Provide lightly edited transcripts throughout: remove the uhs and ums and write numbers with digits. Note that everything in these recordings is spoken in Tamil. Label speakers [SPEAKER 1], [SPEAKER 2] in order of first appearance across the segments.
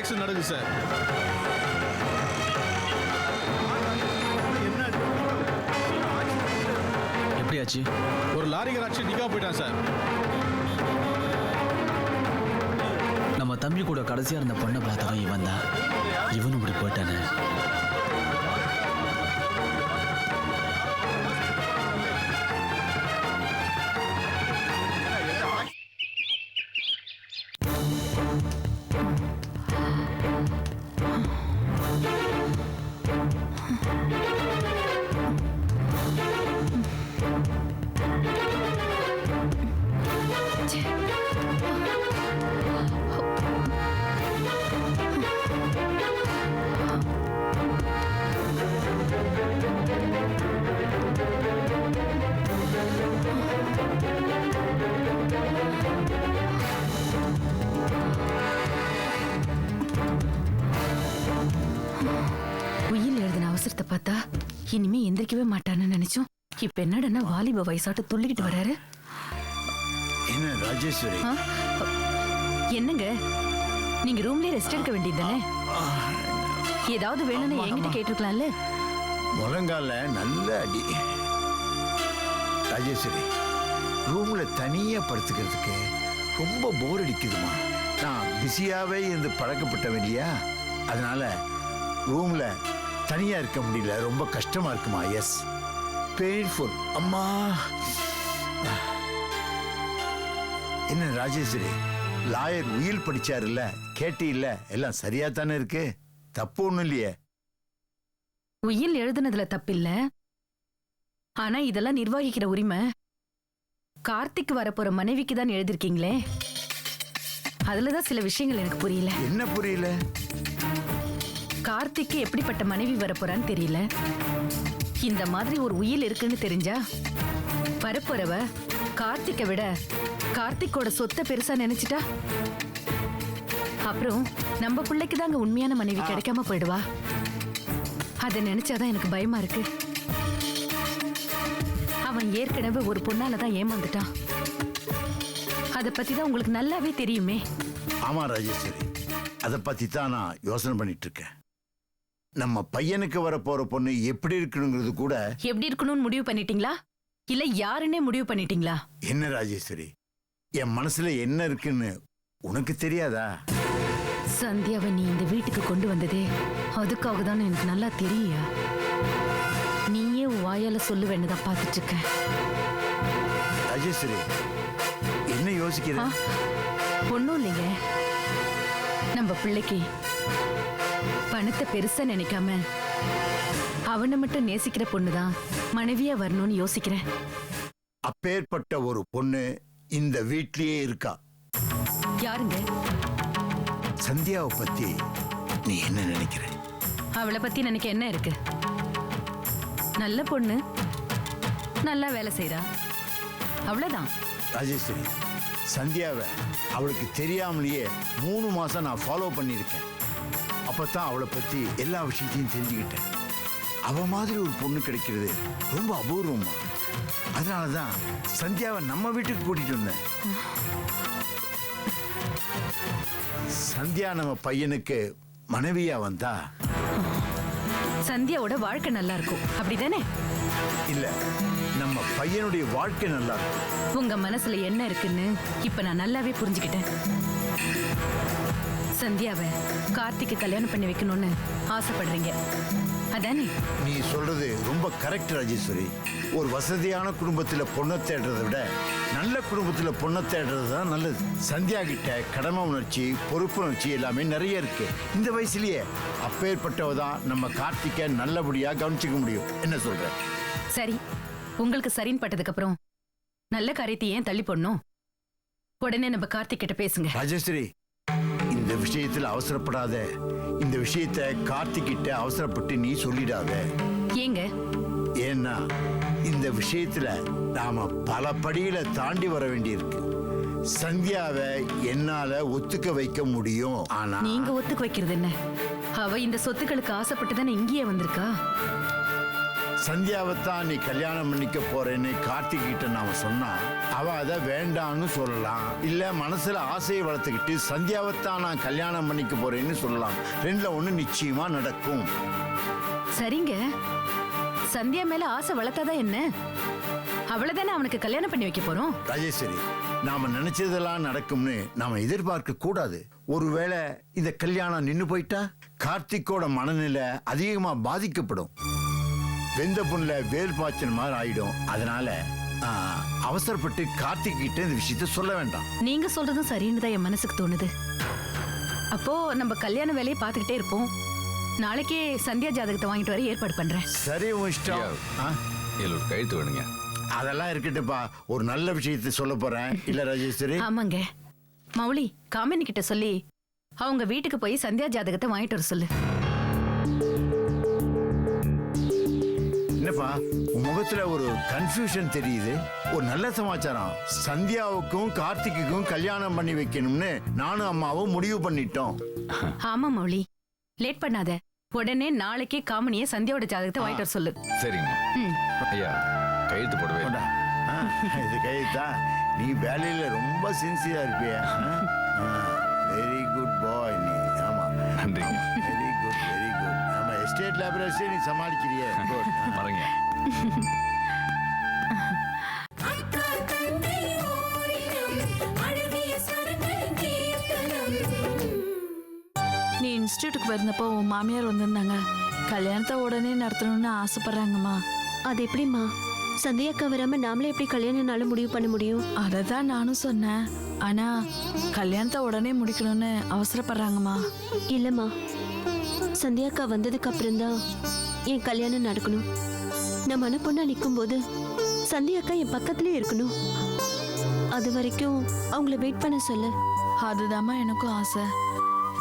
[SPEAKER 1] ஆக்சிடென்ட் நடக்குது சார்.
[SPEAKER 2] எப்படியாச்சு?
[SPEAKER 1] ஒரு லாரிக்கார ஆக்சிடென்ட் நிக்காம போயிட்டான் சார்.
[SPEAKER 2] நம்ம தம்பி கூட கடைசியா இருந்த பொண்ணை பார்த்தவன் இவன் தான். இவனும் இப்படி போயிட்டானே.
[SPEAKER 3] உயிர் எழுதின அவசரத்தை பார்த்தா இனிமே எந்திரிக்கவே மாட்டான்னு நினைச்சோம். இப்ப என்னடா வாலிப வயசாட்டு துள்ளிக்கிட்டு வராரு.
[SPEAKER 4] என்ன ராஜேஸ்வரி?
[SPEAKER 3] என்னங்க நீங்க ரூம்லயே ரெஸ்ட் எடுக்க வேண்டியதுதானே? ஏதாவது வேணும்னு என்கிட்ட கேட்டிருக்கலாம்ல.
[SPEAKER 4] முழங்கால நல்ல அடி. ராஜேஸ்வரி, ரூம்ல தனியா படுத்துக்கிறதுக்கு ரொம்ப போர் அடிக்குதுமா. நான் பிஸியாவே இருந்து பழக்கப்பட்டவன் இல்லையா, அதனால ரூம்ல தனியா இருக்க முடியல. ரொம்ப கஷ்டமா இருக்குமா. Yes, painful. அம்மா, என்ன ராஜேஸ்வரி, லாயர் உயில் படிச்சாரு இல்ல, கேட்டி இல்ல, எல்லாம் சரியா தானே இருக்கு, தப்பு ஒண்ணும் இல்லையே.
[SPEAKER 3] உயில் எழுதுனதுல தப்பில்ல. ஆனா இதெல்லாம் நிர்வகிக்கிற உரிமை கார்த்திக் வரப்போற மனைவிக்கு தான் எழுதிருக்கீங்களே. அதுலதான் சில விஷயங்கள் எனக்கு புரியல.
[SPEAKER 4] என்ன புரியல?
[SPEAKER 3] கார்த்திக்கு எப்படிப்பட்ட மனைவி வரப்போறான்னு தெரியல. இந்த மாதிரி ஒரு உயில் இருக்குன்னு தெரிஞ்சா வரப்போறவ கார்த்திக்கை விட கார்த்திக்கோட சொத்தை பெருசா நினைச்சிட்டா அப்புறம் நம்ம பிள்ளைக்கு தாங்க உண்மையான மனைவி கிடைக்காம போயிடுவா. அதை நினைச்சாதான் எனக்கு பயமா இருக்கு. அவன் ஏற்கனவே ஒரு பொண்ணாலதான் ஏமாந்துட்டான். அதை பத்தி தான் உங்களுக்கு நல்லாவே தெரியுமே.
[SPEAKER 4] ஆமா ராஜேஸ்வரி, அதை பத்தி தான் நான் யோசனை பண்ணிட்டு இருக்கேன். நம்ம பையனுக்கு வர போற பொண்ணு எப்படி இருக்கணுங்கிறது கூட.
[SPEAKER 3] எப்படி இருக்கணும்னு முடிவு பண்ணிட்டீங்களா இல்ல யாருன்னே முடிவு பண்ணிட்டீங்களா?
[SPEAKER 4] என்ன ராஜேஸ்வரி, என் மனசுல என்ன இருக்குன்னு உனக்கு தெரியாதா?
[SPEAKER 3] சந்தியாவை நீ இந்த வீட்டுக்கு கொண்டு வந்ததே அதுக்காக தான் எனக்கு நல்லா தெரியா. நீயே வாயால சொல்லுவேன்னு தான் பார்த்துட்டு இருக்கேன்.
[SPEAKER 4] ராஜேஸ்வரி, என்ன யோசிக்கிற?
[SPEAKER 3] ஒண்ணும் இல்லைங்க. நம்ம பிள்ளைக்கு பணத்தை பெருசா நினைக்காம அவனை மட்டும் நேசிக்கிற பொண்ணுதான் மனைவியா வரணும்னு யோசிக்கிறேன்.
[SPEAKER 4] அப்பேற்பட்ட ஒரு பொண்ணு இந்த வீட்லயே இருக்கா.
[SPEAKER 3] யாருங்க?
[SPEAKER 4] சந்தியாவை பத்தி நீ என்ன நினைக்கிற?
[SPEAKER 3] அவளை பத்தி நினைக்க என்ன இருக்கு? நல்ல பொண்ணு, நல்லா வேலை செய்யறா, அவ்வளவுதான்.
[SPEAKER 4] ராஜேஸ்வரி, சந்தியாவை அவளுக்கு தெரியாமலேயே 3 மாசம் நான் ஃபாலோ பண்ணியிருக்கேன். அப்பதான் அவளை பத்தி எல்லா விஷயத்தையும் தெரிஞ்சுக்கிட்டேன். அவ மாதிரி ஒரு பொண்ணு கிடைக்கிறது ரொம்ப அபூர்வமா. அதனாலதான் சந்தியாவை நம்ம வீட்டுக்கு கூட்டிட்டு வந்தேன். சந்தியா நம்ம பையனுக்கு மனைவியா வந்தா
[SPEAKER 3] சந்தியாவோட வாழ்க்கை நல்லா இருக்கும், அப்படிதானே?
[SPEAKER 4] இல்ல, நம்ம பையனுடைய வாழ்க்கை நல்லா இருக்கும்.
[SPEAKER 3] உங்க மனசுல என்ன இருக்குன்னு இப்ப நான் நல்லாவே புரிஞ்சுக்கிட்டேன். சந்தியாவை கார்த்திக்கு கல்யாணம் பண்ணி வைக்கணும்னு ஆசைப்படுறீங்க, அதானே?
[SPEAKER 4] நீ சொல்றது ரொம்ப கரெக்ட் ராஜேஸ்வரி. ஒரு வசதியான குடும்பத்துல பொண்ணை தேடுறதை விட நல்ல குடும்பத்துல பொண்ணை தேடுறது தான் நல்லது. சந்தியா கிட்ட கடமை உணர்ச்சி, பொறுப்புணர்ச்சி எல்லாமே நிறைய இருக்கு. இந்த வயசுலயே அப்பேற்பட்டவ தான் நம்ம கார்த்திகை நல்லபடியா கவனிச்சுக்க முடியும். என்ன சொல்ற?
[SPEAKER 3] சரி, உங்களுக்கு சரின்னு பட்டதுக்கு அப்புறம் நல்ல காரியத்தை ஏன் தள்ளி போடணும்? உடனே நம்ம கார்த்திக் கிட்ட பேசுங்க.
[SPEAKER 4] ராஜேஸ்வரி, இந்த விஷயத்துல அவசரப்படாத. இந்த விஷயத்தை கார்த்திக் கிட்ட அவசரப்பட்டு நீ சொல்லிடாத.
[SPEAKER 3] ஏங்க?
[SPEAKER 4] ஏன்னா இந்த விஷயத்துல நாம பல படியில தாண்டி வர வேண்டியிருக்கு. சந்தியாவை என்னால ஒத்துக்க வைக்க முடியும். ஆனா
[SPEAKER 3] நீங்க ஒத்துக்க வைக்கிறது என்ன? அவ இந்த சொத்துக்களுக்கு ஆசைப்பட்டு தானே இங்கேயே வந்திருக்கா.
[SPEAKER 4] சந்தியாவைத்தான் நீ கல்யாணம் பண்ணிக்க போறேன்னு கார்த்திக் கிட்ட நாம சொன்னா அவ அதை வேண்டான்னு சொல்லலாம், இல்ல மனசுல ஆசையை வளர்த்துக்கிட்டு சந்தியாவைத்தான் நான் கல்யாணம் பண்ணிக்க போறேன்னு சொல்லலாம். ரெண்டுல ஒண்ணு நிச்சயமா நடக்கும்.
[SPEAKER 3] சரிங்க, சந்தியா மேல ஆசை வளர்த்தாதான் என்ன? அவ்வளவுதானே அவனுக்கு கல்யாணம் பண்ணி வைக்க போறோம்.
[SPEAKER 4] ராஜேஸ்வரி, நாம நினைச்சதெல்லாம் நடக்கும்னு நாம எதிர்பார்க்க கூடாது. ஒருவேளை இந்த கல்யாணம் நின்னு போயிட்டா கார்த்திக்கோட மனநிலை அதிகமா பாதிக்கப்படும். வெந்த புண்ணுல வேல் பாய்ச்சல் மாதிரி ஆயிடும். அதனால அவசரப்பட்டு கார்த்திக் கிட்ட இந்த விஷயத்த சொல்ல வேண்டாம்.
[SPEAKER 3] நீங்க சொல்றதும் சரின்னு தான் என் மனசுக்கு தோணுது. அப்போ நம்ம கல்யாண வேலையை பார்த்துக்கிட்டே இருப்போம். நாளைக்கே சந்தியா ஜாதகத்தை வாங்கிட்டு வர ஏற்பாடு பண்றேன்.
[SPEAKER 4] சரி, உன் இஷ்டம்.
[SPEAKER 5] இதுல ஒரு கழுத்து வேணுங்க.
[SPEAKER 4] அதெல்லாம் இருக்கட்டுப்பா, ஒரு நல்ல விஷயத்தை சொல்ல போறேன். இல்ல ராஜேஸ்வரி?
[SPEAKER 3] ஆமாங்க. மௌலி, காமினி கிட்ட சொல்லி அவங்க வீட்டுக்கு போய் சந்தியா ஜாதகத்தை வாங்கிட்டு வர சொல்லு.
[SPEAKER 4] என்னப்பா உன் முகத்துல ஒரு கன்ஃபியூஷன் தெரியுது. ஒரு நல்ல சமாச்சாரம். சந்தியாவுக்கும் கார்த்திக்குக்கும் கல்யாணம் பண்ணி வைக்கணும்னு நானும் அம்மாவும் முடிவு பண்ணிட்டோம்.
[SPEAKER 3] ஆமா மௌலி, லேட் பண்ணாத. உடனே நாளைக்கே காமினிய சந்தியாவோட ஜாதகத்தை வாங்கிட்டு வர சொல்லு.
[SPEAKER 5] சரிங்க ஐயா, கையெழுத்து போடவே.
[SPEAKER 4] இது கைத்தா, நீ வேலையில ரொம்ப சின்சியரா இருப்பிய. வெரி குட் பாய் நீ. ஆமா,
[SPEAKER 5] நன்றிங்க.
[SPEAKER 4] Very good, very good. ஆமா, எஸ்டேட் லேபரர்ஸே நீ சமாளிக்கிறியே. குட்.
[SPEAKER 5] வரேங்க.
[SPEAKER 6] நீ இன்ஸ்டியூட்டுக்கு வந்தப்போ உன் மாமியார் வந்திருந்தாங்க. கல்யாணத்தை உடனே நடத்தணும்னு ஆசைப்படுறாங்கம்மா.
[SPEAKER 7] அது எப்படிம்மா? சந்தியாக்கா வராம நாமளே எப்படி கல்யாணம்னால முடிவு பண்ண முடியும்?
[SPEAKER 6] அதை தான் நானும் சொன்னேன். ஆனா கல்யாணத்தை உடனே முடிக்கணும்னு அவசரப்படுறாங்கம்மா.
[SPEAKER 7] இல்லம்மா, சந்தியாக்கா வந்ததுக்கு அப்புறம் தான் என் கல்யாணம் நடக்கணும். நான் மனப்பொண்ணா நிற்கும் போது சந்தியாக்கா என் பக்கத்துலயே இருக்கணும். அது வரைக்கும் அவங்கள வெயிட் பண்ண சொல்லு.
[SPEAKER 6] அதுதாம்மா எனக்கும் ஆசை.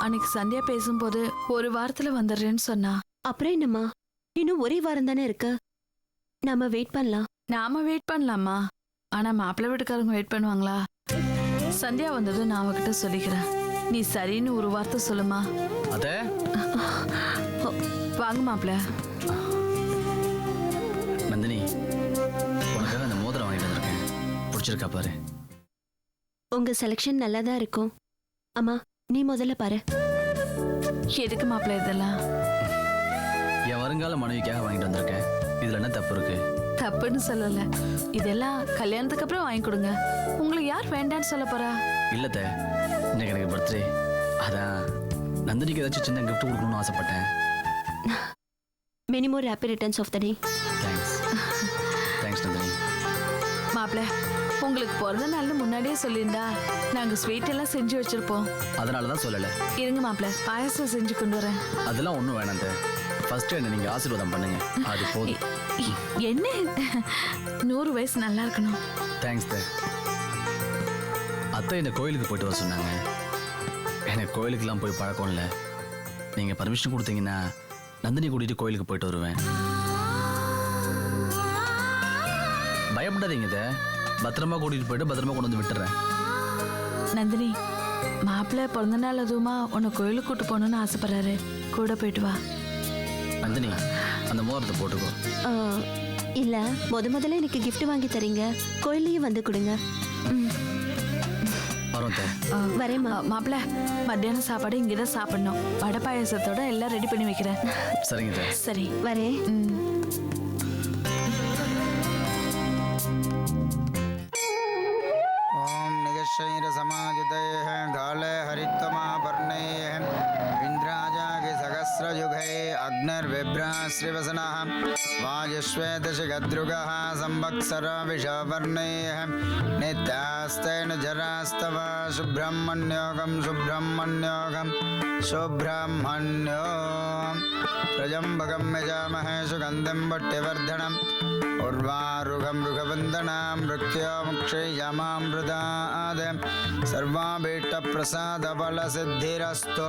[SPEAKER 6] அன்னைக்கு சந்தியா பேசும்போது ஒரு வாரத்துல வந்துடுறேன்னு சொன்னா.
[SPEAKER 7] அப்புறம் என்னம்மா, இன்னும் ஒரே வாரம் தானே இருக்கு. நாம வெயிட் பண்ணலாம்.
[SPEAKER 6] நாம வெயிட் பண்ணலாமா? ஆனா மாப்பிள்ளை வீட்டுக்காரங்க வெயிட் பண்ணுவாங்களா? சந்தியா வந்தது நான் அவகிட்ட சொல்லிக்கிறேன். நீ சரின்னு ஒரு வார்த்தை சொல்லுமா.
[SPEAKER 2] அத
[SPEAKER 6] வாங்க மாப்பிள்ள.
[SPEAKER 2] நந்தினி, உனக்காக அந்த மோதிரம் வாங்கிட்டு வந்திருக்கேன். பிடிச்சிருக்கா பாரு.
[SPEAKER 7] உங்க செலக்ஷன் நல்லா தான் இருக்கும். அம்மா, நீ முதல்ல பாரு.
[SPEAKER 6] எதுக்கு மாப்பிள்ள இதெல்லாம்?
[SPEAKER 2] என் வருங்கால மனைவிக்காக வாங்கிட்டு வந்திருக்கேன். இதுல என்ன தப்பு இருக்கு?
[SPEAKER 6] தப்புன்னு சொல்லல. இதெல்லாம் கல்யாணத்துக்கு அப்புறம் வாங்கி கொடுங்க. உங்களுக்கு யார் வேண்டான்னு சொல்ல போறா?
[SPEAKER 2] இல்லத்த, இன்னைக்கு எனக்கு பர்த்டே. அதான் நந்தினிக்கு ஏதாச்சும் சின்ன கிஃப்ட் கொடுக்கணும்னு ஆசைப்பட்டேன்.
[SPEAKER 7] Many more happy returns of the day.
[SPEAKER 2] Thanks. Thanks Nandini.
[SPEAKER 6] மாப்பிள்ள, உங்களுக்கு பிறந்த நாள்னு முன்னாடியே சொல்லியிருந்தா நாங்க ஸ்வீட் எல்லாம் செஞ்சு வச்சிருப்போம்.
[SPEAKER 2] அதனாலதான் சொல்லல.
[SPEAKER 6] இருங்க மாப்பிள்ள, பாயசம் செஞ்சு கொண்டு வரேன்.
[SPEAKER 2] அதெல்லாம் ஒண்ணும் வேணாம். ஃபர்ஸ்ட் என்ன நீங்க ஆசீர்வாதம் பண்ணுங்க, அது போதும்.
[SPEAKER 6] என்ன 100 வயசு நல்லா இருக்கணும்.
[SPEAKER 2] தேங்க்ஸ். அத்தை இந்த கோயிலுக்கு போயிட்டு வர சொன்னாங்க. எனக்கு கோயிலுக்குலாம் போய் பழக்கம் இல்லை. நீங்க பர்மிஷன் கொடுத்தீங்கன்னா நந்தினி கூட்டிட்டு கோயிலுக்கு போயிட்டு வருவேன். பயப்படாதீங்க. பத்திரமா கூட்டிட்டு போயிட்டு பத்திரமா கொண்டு வந்து விட்டுறேன்.
[SPEAKER 6] நந்தினி, மாப்பிள்ள பிறந்த நாள் அதுவுமா உன்னை கோயிலுக்கு கூட்டு போகணும்னு ஆசைப்படுறாரு. கூட போயிட்டு வா.
[SPEAKER 2] நந்தினி, அந்த மோதிரத்தை போட்டுக்கோ.
[SPEAKER 7] இல்ல, முதல்ல எனக்கு gift வாங்கி தரீங்க, கோயிலையும் வந்து கொடுங்க.
[SPEAKER 2] வரோம்.
[SPEAKER 7] வரேம்மா.
[SPEAKER 6] மாப்பிள்ள, மத்தியானம் சாப்பாடு இங்கதான் சாப்பிடணும். வடை பாயசத்தோட எல்லாம் ரெடி பண்ணி வைக்கிறேன்.
[SPEAKER 2] சரிங்க.
[SPEAKER 6] சரி,
[SPEAKER 7] வரேன்.
[SPEAKER 8] ओम निगशैर समाजितैः गाले हरित्तमापर्णैः इन्द्राजागि सहस्रयुगैः अग्निर्विभ्राश्रिवसनः वायुश्वेतशिखद्रुगः संवत्सर विषवर्णैः नित्यास्तेन जरास्तव सुब्रह्मण्योगं सुब्रह्मण्योगं सुब्रह्मण्यो त्र्यम्बकं यजामहे सुगन्धिं पुष्टिवर्धनम् उर्वारुकं रुगवन्दनां मृत्योमुक्षयमामृतात् सर्वाभीष्टप्रसादफलसिद्धिरस्तु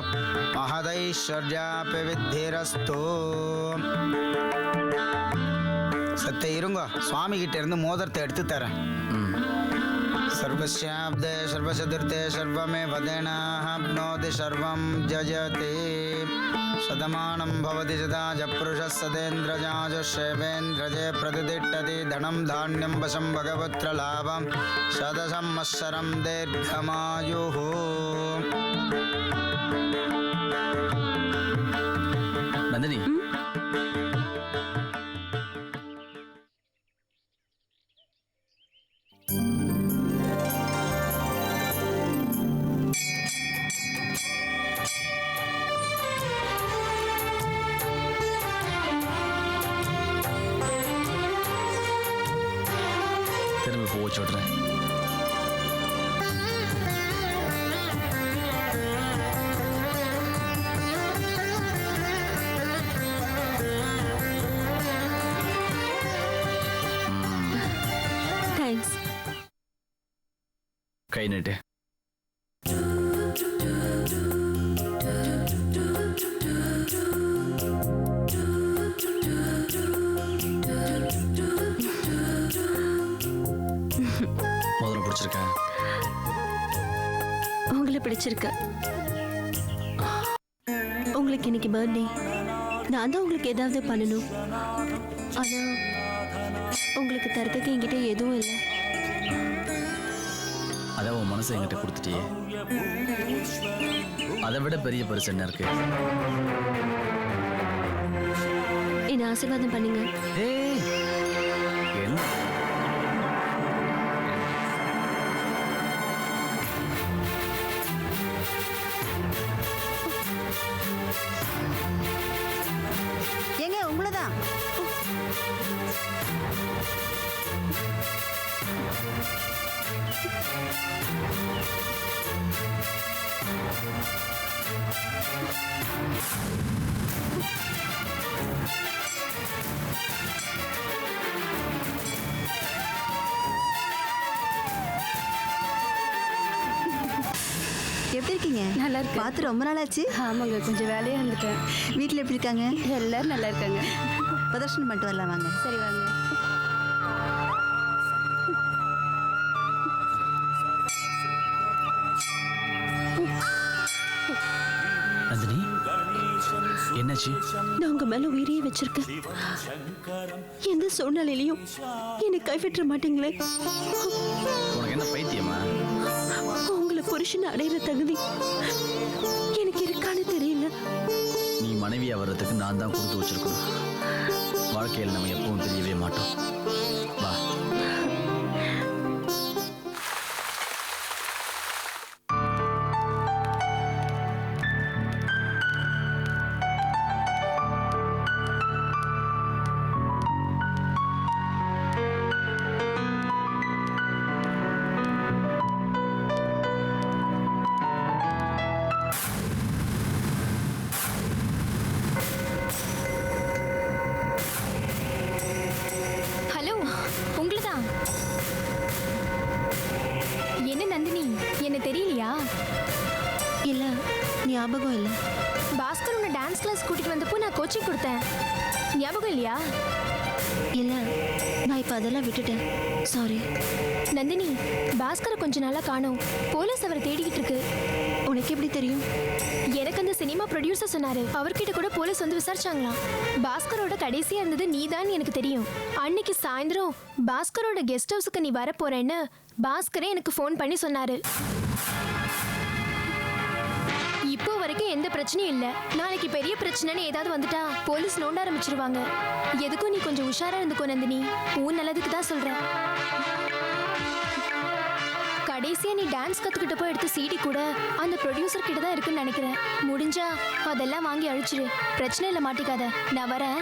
[SPEAKER 8] महदैश्वर्यापि विद्धिरस्तु. சத்த இருங்க, சுவாமி கிட்ட இருந்து மோதிரத்தை எடுத்து தரேன். सर्वस्याब्दे सर्वचतुर्थे सर्वमेव देनाप्नोति सर्वं जयति शतमानं भवति शताज पुरुषः सतेन्द्रजाज श्रेवेन्द्रजे प्रतिष्ठति धनं धान्यं वशं भगवत्रलाभं शतसंवत्सरं दीर्घमायुः
[SPEAKER 2] நந்தினி திரும்பி போக சொல்றேன்.
[SPEAKER 7] தேங்க்ஸ்.
[SPEAKER 2] கை நீட்டு. முதல்ல பிடிச்சிருக்கேன்.
[SPEAKER 7] உங்களை பிடிச்சிருக்கு. உங்களுக்கு இன்னைக்கு பர்த்டே. நான் தான் உங்களுக்கு ஏதாவது பண்ணணும். ஆனா உங்களுக்கு தரத்துக்கு என்கிட்ட எதுவும் இல்லை.
[SPEAKER 2] அதான் உன் மனசை என்கிட்ட கொடுத்துட்டியே. அதை விட பெரிய பரிசு என்ன இருக்கு?
[SPEAKER 7] என்ன ஆசீர்வாதம் பண்ணுங்க.
[SPEAKER 2] ஏய், என்ன?
[SPEAKER 9] ஏங்க உங்களதான். எப்படி இருக்கீங்க?
[SPEAKER 3] நல்லா இருக்கு.
[SPEAKER 9] பார்த்து ரொம்ப நாள் ஆச்சு.
[SPEAKER 3] ஆமாங்க, கொஞ்சம் வேலையா இருந்துட்டேன்.
[SPEAKER 9] வீட்டில் எப்படி இருக்காங்க?
[SPEAKER 3] எல்லாரும் நல்லா இருக்காங்க.
[SPEAKER 9] பிரதர்ஷனம் பண்ணிட்டு வரலாம் வாங்க.
[SPEAKER 3] சரி வாங்க.
[SPEAKER 2] நந்தினி, என்னாச்சு?
[SPEAKER 7] நான் உங்க மேல உயிரையே வச்சிருக்கேன். எந்த சூழ்நிலையிலையும் என்னை கைவிட்ட மாட்டீங்களே.
[SPEAKER 2] உனக்கு என்ன பைத்தியமா?
[SPEAKER 7] உங்களை புருஷனை அடையிற தகுதி எனக்கு இருக்கான்னு தெரியல.
[SPEAKER 2] நீ மனைவியா வர்றதுக்கு நான் தான் கொடுத்து வச்சிருக்கணும். வாழ்க்கையில் நம்ம எப்பவும் தெரியவே மாட்டோம். வா.
[SPEAKER 10] ஹலோ, உங்களுதான். என்ன நந்தினி, என்ன தெரியலையா?
[SPEAKER 7] இல்ல, ஞாபகம் இல்ல.
[SPEAKER 10] பாஸ்கர் உன்னை டான்ஸ் கிளாஸ் கூட்டிட்டு வந்தப்போ நான் கோச்சிங் கொடுத்தேன். ஞாபகம் இல்லையா?
[SPEAKER 7] இல்ல, நான் இப்ப அதெல்லாம் விட்டுட்டேன். சாரி.
[SPEAKER 10] நந்தினி, பாஸ்கரை கொஞ்ச நாளா காணோம். போலீஸ் அவரை தேடிக்கிட்டு இருக்கு.
[SPEAKER 7] உனக்கு எப்படி தெரியும்?
[SPEAKER 10] எனக்கு அந்த சினிமா ப்ரொடியூசர் சொன்னாரு. அவர்கிட்ட கூட போலீஸ் வந்து விசாரிச்சாங்களாம். பாஸ்கரோட கடைசியா இருந்தது நீதான் எனக்கு தெரியும். அன்னைக்கு சாயந்தரம் பாஸ்கரோட கெஸ்ட் ஹவுஸுக்கு நீ வர போறேன்னு பாஸ்கரே எனக்கு ஃபோன் பண்ணி சொன்னாரு. இப்போ வரைக்கும் எந்த பிரச்சனையும் இல்ல. நாளைக்கு பெரிய பிரச்சனைன்னு ஏதாவது வந்துட்டா போலீஸ் நோண்ட ஆரம்பிச்சிருவாங்க. எதுக்கும் நீ கொஞ்சம் உஷாரா இருந்துக்கோ நந்தினி. உன் நல்லதுக்கு தான் சொல்றேன். கடைசியா நீ டான்ஸ் கத்துக்கிட்டப்போ எடுத்த சிடி கூட அந்த ப்ரொடியூசர் கிட்ட தான் இருக்குன்னு நினைக்கிறேன். முடிஞ்சா அதெல்லாம் வாங்கி அழிச்சிரு. பிரச்சனை இல்லை, மாட்டிக்காத. நான் வரேன்.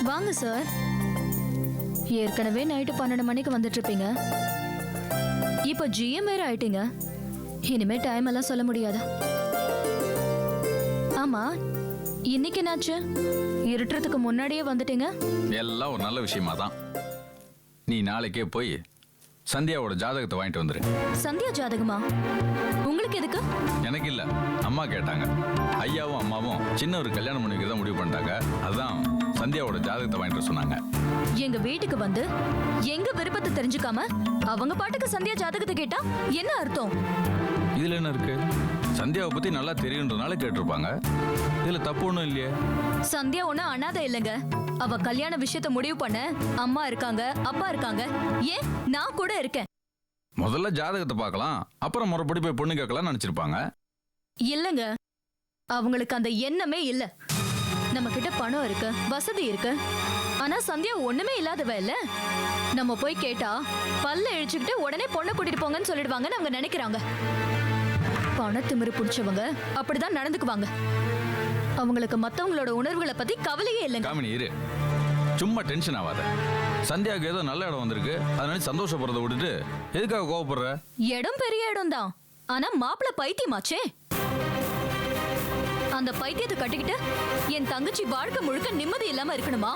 [SPEAKER 11] வாங்க சார். ஏற்கனவே நைட்டு 12 மணிக்கு வந்துட்டு இருப்பீங்க.
[SPEAKER 10] இப்போ ஜிஎம் வேற ஆயிட்டீங்க. இனிமே டைம் எல்லாம் சொல்ல முடியாதா? ஆமா, இன்னைக்கு என்னாச்சு? இருட்டுறதுக்கு முன்னாடியே வந்துட்டீங்க.
[SPEAKER 5] எல்லாம் ஒரு நல்ல விஷயமா தான். நீ நாளைக்கே போய் சந்தியாவோட ஜாதகத்தை வாங்கிட்டு வந்துரு.
[SPEAKER 10] சந்தியா ஜாதகமா? உங்களுக்கு எதுக்கு?
[SPEAKER 5] எனக்கு இல்ல, அம்மா கேட்டாங்க. ஐயாவும் அம்மாவும் சின்ன ஒரு கல்யாணம் பண்ணிக்கிறதா முடிவு பண்ணிட்டாங்க. அதான் சந்தியாவோட ஜாதகத்தை வாங்கிட்டு சொன்னாங்க.
[SPEAKER 10] எங்க வீட்டுக்கு வந்து எங்க விருப்பத்தை தெரிஞ்சுக்காம அவங்க பாட்டுக்கு சந்தியா ஜாதகத்தை கேட்டா என்ன அர்த்தம்?
[SPEAKER 5] இதுல என்ன இருக்கு? சந்தியாவை பத்தி நல்லா தெரியுன்றனால கேட்டிருப்பாங்க. இதுல தப்பு ஒண்ணும் இல்லையே.
[SPEAKER 10] சந்தியா ஒண்ணு அனாதை இல்லைங்க. அவ கல்யாண விஷயத்தை முடிவு பண்ண அம்மா இருக்காங்க, அப்பா இருக்காங்க, ஏன் நான் கூட இருக்கேன்.
[SPEAKER 5] முதல்ல ஜாதகத்தை பார்க்கலாம், அப்புறம் முறைப்படி போய் பொண்ணு கேட்கலாம் நினைச்சிருப்பாங்க.
[SPEAKER 10] இல்லங்க, அவங்களுக்கு அந்த எண்ணமே இல்ல. நம்ம கிட்ட பணம் இருக்கு, வசதி இருக்கு, ஆனா சந்தியா ஒண்ணுமே இல்லாதவ இல்ல. நம்ம போய் கேட்டா பல்ல இழிச்சுக்கிட்டு உடனே பொண்ணை கூட்டிட்டு போங்கன்னு சொல்லிடுவாங்கன்னு அவங்க நினைக்கிறாங்க. பணத்திமிரு பிடிச்சவங்க அப்படிதான் நடந்துக்குவாங்க. அவங்களுக்கு மத்தவங்களோட உணர்வுகளை பத்தி கவலையே இல்லைங்க.
[SPEAKER 5] காமினி இரு, சும்மா டென்ஷன் ஆகாத. சந்தியாவுக்கு ஏதோ நல்ல இடம் வந்திருக்கு, அதனால சந்தோஷப்படுறத விட்டுட்டு எதுக்காக கோவப்படுற?
[SPEAKER 10] இடம் பெரிய இடம் தான், ஆனா மாப்பிள்ள பைத்தியமாச்சே. அந்த பைத்தியத்தை கட்டிக்கிட்டு என் தங்கச்சி வாழ்க்கை முழுக்க நிம்மதி இல்லாம இருக்கணுமா?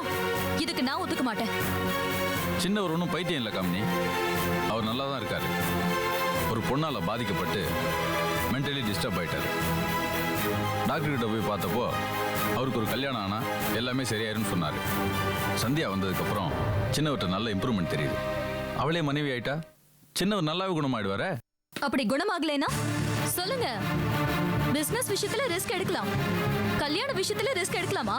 [SPEAKER 10] இதுக்கு நான் ஒத்துக்க மாட்டேன்.
[SPEAKER 5] சின்னவர் ஒன்றும் பைத்தியம் இல்லை காமினி, அவர் நல்லா தான் இருக்காரு. ஒரு பொண்ணால பாதிக்கப்பட்டு மென்டலி டிஸ்டர்ப் ஆயிட்டாரு. டாக்டர் கிட்ட போய் பார்த்தப்போ அவருக்கு ஒரு கல்யாணம் ஆனா எல்லாமே சரியாயிருன்னு சொன்னாரு. சந்தியா வந்ததுக்கப்புறம் சின்னவர்கிட்ட நல்ல இம்ப்ரூவ்மெண்ட் தெரியுது. அவளே மனைவி ஆயிட்டா சின்னவர் நல்லாவே குணமாயிடுவாரே.
[SPEAKER 10] அப்படி குணமாகலைன்னா சொல்லுங்க. பிசினஸ் விஷயத்துல ரிஸ்க் எடுக்கலாம், கல்யாண விஷயத்துல ரிஸ்க் எடுக்கலாமா?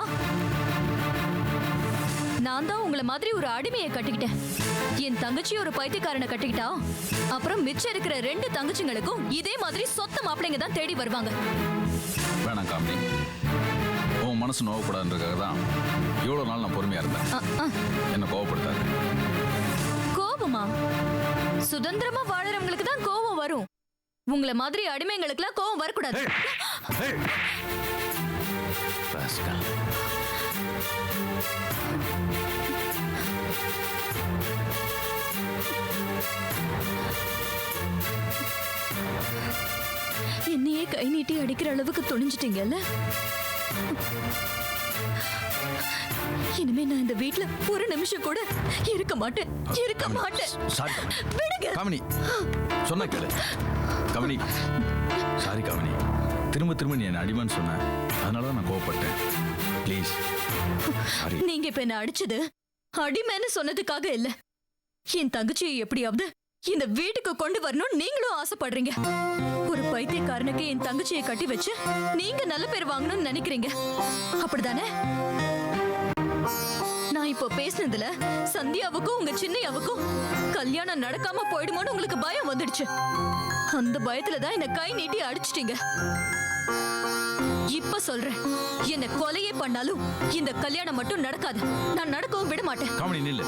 [SPEAKER 10] நான் தான் உங்களை மாதிரி ஒரு அடிமையை கட்டிக்கிட்டேன். என் தங்கச்சி ஒரு பைத்தியக்காரனை கட்டிக்கிட்டா அப்புறம் மிச்சம் இருக்கிற 2 தங்கச்சிங்களுக்கும் இதே மாதிரி சொத்த மாப்பிள்ளைங்க தான் தேடி வருவாங்க.
[SPEAKER 5] வேணாம் காமினி, உன் மனசு நோவக்கூடாதுன்றதுக்காக தான் இவ்வளோ நாள் நான் பொறுமையா இருந்தேன். என்ன கோவப்படுத்தாது.
[SPEAKER 10] கோபமா? சுதந்திரமா வாழறவங்களுக்கு தான் கோபம் வரும். உங்களை மாதிரி அடிமைங்களுக்குலாம் கோபம் வரக்கூடாது. என்னையே கை நீட்டி அடிக்கிற அளவுக்கு துணிஞ்சிட்டீங்கல்ல. இனிமே நான் இந்த வீட்ல ஒரு நிமிஷம் கூட இருக்க மாட்டேன்.
[SPEAKER 5] சாரி
[SPEAKER 10] விடுங்க.
[SPEAKER 5] காமினி, சொன்ன கேளு. காமினி, சாரி காமினி, திரும்ப நீ என்ன அடிமைன்னு சொன்ன, அதனால தான் நான் கோவப்பட்டேன். Please sorry.
[SPEAKER 10] நீங்க இப்ப என்ன அடிச்சது அடிமைன்னு சொன்னதுக்காக இல்ல. என் தங்கச்சியை எப்படியாவது இந்த வீட்டுக்கு கொண்டு வரணும் நீங்களும் ஆசைப்படுறீங்க. ஒரு பைத்தியக்காரனுக்கு என் தங்கச்சியை கட்டி வச்சு நீங்க நல்ல பேர் வாங்கணும்னு நினைக்கிறீங்க, அப்படிதானே? நான் இப்போ பேசினதுல சந்தியாவுக்கும் உங்க சின்னையாவுக்கும் கல்யாணம் நடக்காம போயிடுமோன்னு உங்களுக்கு பயம் வந்துடுச்சு. அந்த பயத்துல தான் என்ன கை நீட்டி அடிச்சிட்டீங்க. இப்ப சொல்றேன், என்ன கொலையே பண்ணாலும் இந்த கல்யாணம் மட்டும் நடக்காது. நான் நடக்கவும் விட மாட்டேன்.
[SPEAKER 5] காமினி நில்லு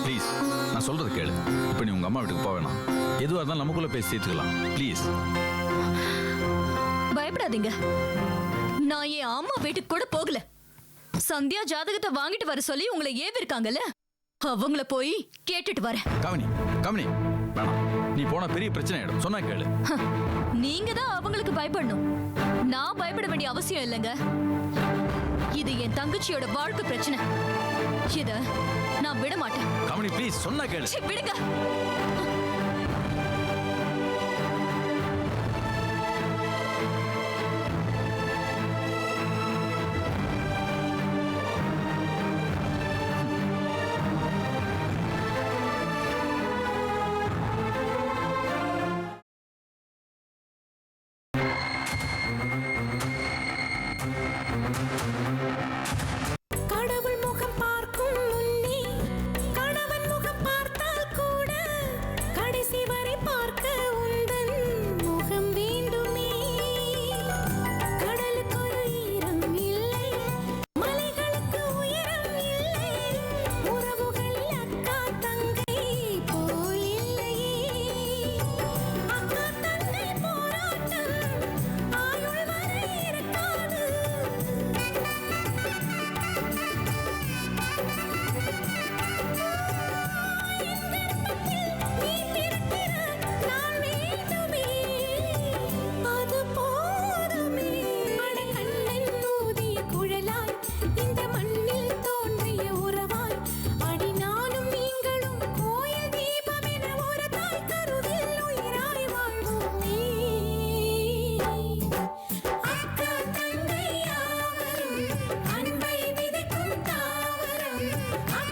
[SPEAKER 5] ப்ளீஸ், நான் சொல்றது கேளு. இப்போ நீ உங்க அம்மா வீட்டுக்கு போக வேணாம். எதுவாக இருந்தாலும் நமக்குள்ள பேசி தீர்த்துக்கலாம் ப்ளீஸ்.
[SPEAKER 10] பயப்படாதீங்க, நான் என் அம்மா வீட்டுக்கு கூட போகல. சந்தியா ஜாதகத்தை வாங்கிட்டு வர சொல்லி உங்களை ஏவிருக்காங்கல்ல, அவங்கள போய் கேட்டுட்டு வரேன்.
[SPEAKER 5] காமினி காமினி வேணாம், நீ போனா பெரிய பிரச்சனை ஆயிடும். சொன்னா கேளு.
[SPEAKER 10] நீங்க தான் அவங்களுக்கு பயப்படணும், நான் பயப்பட வேண்டிய அவசியம் இல்லைங்க. இது என் தங்கச்சியோட வாழ்க்கை பிரச்சனை, இத நான் விட மாட்டேன்.
[SPEAKER 5] காமினி ப்ளீஸ், சொன்னா கேளு.
[SPEAKER 10] விடுங்க.
[SPEAKER 11] கடவுள் முகம் பார்க்கும் முன்னே கணவன் முகம் பார்த்தால் கூட ஆக